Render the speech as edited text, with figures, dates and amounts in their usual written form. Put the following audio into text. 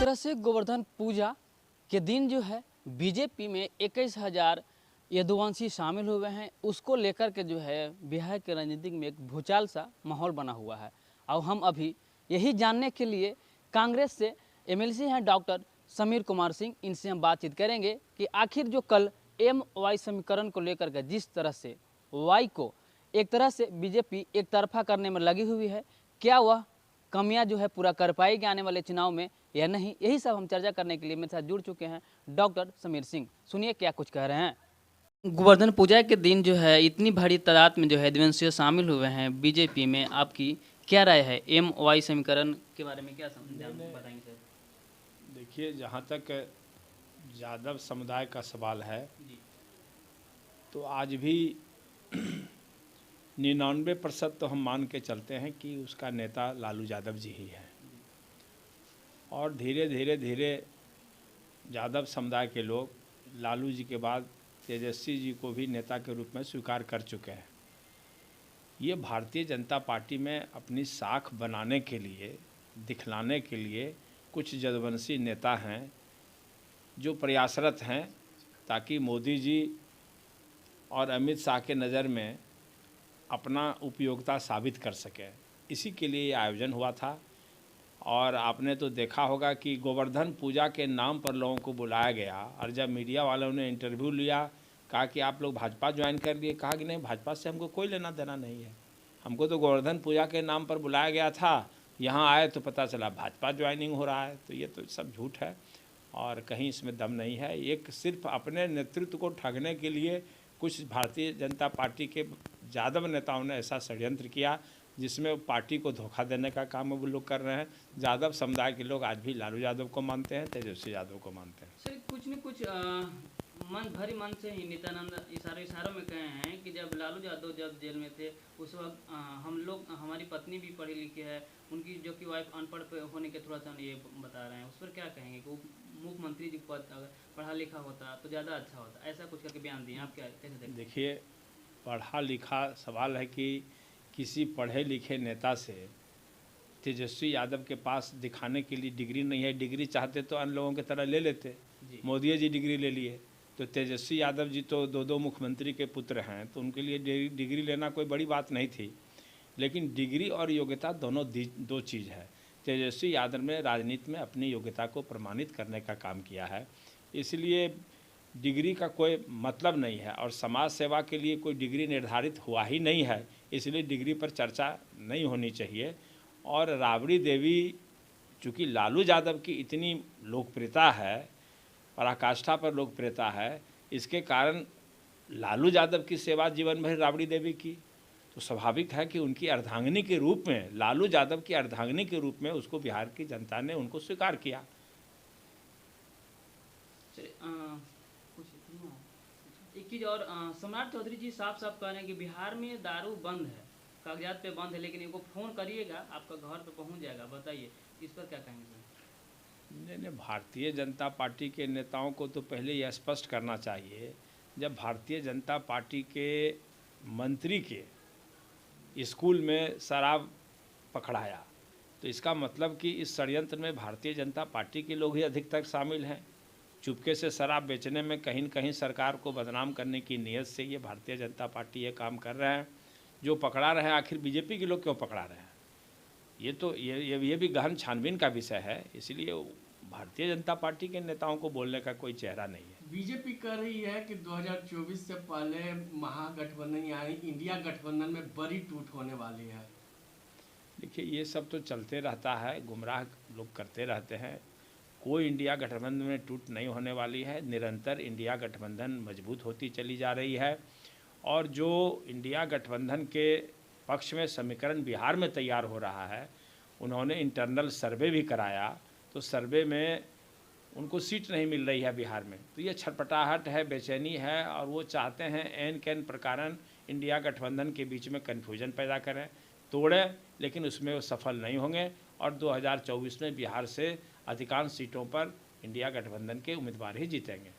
तरह से गोवर्धन पूजा के दिन जो है बीजेपी में 21,000 यदुवंशी शामिल हुए हैं। उसको लेकर के जो है बिहार के राजनीतिक में एक भूचाल सा माहौल बना हुआ है। और हम अभी यही जानने के लिए कांग्रेस से एमएलसी हैं डॉक्टर समीर कुमार सिंह, इनसे हम बातचीत करेंगे कि आखिर जो कल एम वाई समीकरण को लेकर के जिस तरह से वाई को एक तरह से बीजेपी एक तरफा करने में लगी हुई है, क्या वह कमियां जो है पूरा कर पाएगी आने वाले चुनाव में या नहीं, यही सब हम चर्चा करने के लिए मेरे साथ जुड़ चुके हैं डॉक्टर समीर सिंह। सुनिए क्या कुछ कह रहे हैं। गोवर्धन पूजा के दिन जो है इतनी भारी तादाद में जो है यदुवंशी शामिल हुए हैं बीजेपी में, आपकी क्या राय है एम वाई समीकरण के बारे में, क्या बताएंगे सर? देखिए, जहाँ तक यादव समुदाय का सवाल है तो आज भी 99% तो हम मान के चलते हैं कि उसका नेता लालू यादव जी ही है। और धीरे धीरे यादव समुदाय के लोग लालू जी के बाद तेजस्वी जी को भी नेता के रूप में स्वीकार कर चुके हैं। ये भारतीय जनता पार्टी में अपनी साख बनाने के लिए, दिखलाने के लिए कुछ यदुवंशी नेता हैं जो प्रयासरत हैं ताकि मोदी जी और अमित शाह के नज़र में अपना उपयोगिता साबित कर सके। इसी के लिए ये आयोजन हुआ था। और आपने तो देखा होगा कि गोवर्धन पूजा के नाम पर लोगों को बुलाया गया, और जब मीडिया वालों ने इंटरव्यू लिया, कहा कि आप लोग भाजपा ज्वाइन कर लिए, कहा कि नहीं, भाजपा से हमको कोई लेना देना नहीं है, हमको तो गोवर्धन पूजा के नाम पर बुलाया गया था, यहाँ आए तो पता चला भाजपा ज्वाइनिंग हो रहा है। तो ये तो सब झूठ है और कहीं इसमें दम नहीं है। एक सिर्फ अपने नेतृत्व को ठगने के लिए कुछ भारतीय जनता पार्टी के यादव नेताओं ने ऐसा षड्यंत्र किया जिसमें पार्टी को धोखा देने का काम वो लोग कर रहे हैं। यादव समुदाय के लोग आज भी लालू यादव को मानते हैं, तेजस्वी यादव को मानते हैं। सर कुछ न कुछ मन भरी मन से ही नित्यानंद इशारों में कहे हैं कि जब लालू यादव जब जेल में थे उस वक्त हम लोग, हमारी पत्नी भी पढ़ी लिखी है, उनकी जो कि वाइफ अनपढ़ होने के थोड़ा सा ये बता रहे हैं, उस पर क्या कहेंगे कि मुख्यमंत्री जी पद अगर पढ़ा लिखा होता तो ज़्यादा अच्छा होता, ऐसा कुछ करके बयान दिए, आप क्या कैसे देखते? देखिए, पढ़ा लिखा सवाल है कि किसी पढ़े लिखे नेता से तेजस्वी यादव के पास दिखाने के लिए डिग्री नहीं है। डिग्री चाहते तो अन्य लोगों की तरह ले लेते, मोदी जी डिग्री ले लिए, तो तेजस्वी यादव जी तो दो मुख्यमंत्री के पुत्र हैं, तो उनके लिए डिग्री लेना कोई बड़ी बात नहीं थी। लेकिन डिग्री और योग्यता दोनों दो चीज़ है। तेजस्वी यादव ने राजनीति में अपनी योग्यता को प्रमाणित करने का काम किया है, इसलिए डिग्री का कोई मतलब नहीं है। और समाज सेवा के लिए कोई डिग्री निर्धारित हुआ ही नहीं है, इसलिए डिग्री पर चर्चा नहीं होनी चाहिए। और राबड़ी देवी, चूँकि लालू यादव की इतनी लोकप्रियता है, पराकाष्ठा पर लोकप्रियता है, इसके कारण लालू यादव की सेवा जीवन भर राबड़ी देवी की, तो स्वाभाविक है कि उनकी अर्धांगिनी के रूप में, लालू यादव की अर्धांगिनी के रूप में उसको बिहार की जनता ने उनको स्वीकार किया। एक चीज़ और, सम्राट चौधरी जी साफ साफ कह रहे हैं कि बिहार में दारू बंद है, कागजात पे बंद है, लेकिन इनको फ़ोन करिएगा आपका घर पे पहुंच जाएगा। बताइए इस पर क्या कहेंगे सर? नहीं, भारतीय जनता पार्टी के नेताओं को तो पहले यह स्पष्ट करना चाहिए, जब भारतीय जनता पार्टी के मंत्री के स्कूल में शराब पकड़ाया, तो इसका मतलब कि इस षड्यंत्र में भारतीय जनता पार्टी के लोग ही अधिकतर शामिल हैं। चुपके से शराब बेचने में कहीं न कहीं सरकार को बदनाम करने की नीयत से ये भारतीय जनता पार्टी ये काम कर रहे हैं। जो पकड़ा रहे हैं, आखिर बीजेपी के लोग क्यों पकड़ा रहे हैं, ये तो ये भी गहन छानबीन का विषय है। इसलिए भारतीय जनता पार्टी के नेताओं को बोलने का कोई चेहरा नहीं है। बीजेपी कह रही है कि 2024 से पहले महागठबंधन यानी इंडिया गठबंधन में बड़ी टूट होने वाली है। देखिए, ये सब तो चलते रहता है, गुमराह लोग करते रहते हैं। कोई इंडिया गठबंधन में टूट नहीं होने वाली है। निरंतर इंडिया गठबंधन मजबूत होती चली जा रही है। और जो इंडिया गठबंधन के पक्ष में समीकरण बिहार में तैयार हो रहा है, उन्होंने इंटरनल सर्वे भी कराया, तो सर्वे में उनको सीट नहीं मिल रही है बिहार में। तो ये छटपटाहट है, बेचैनी है, और वो चाहते हैं एन कैन प्रकारन इंडिया गठबंधन के बीच में कन्फ्यूजन पैदा करें, तोड़ें, लेकिन उसमें वो सफल नहीं होंगे। और 2024 में बिहार से अधिकांश सीटों पर इंडिया गठबंधन के उम्मीदवार ही जीतेंगे।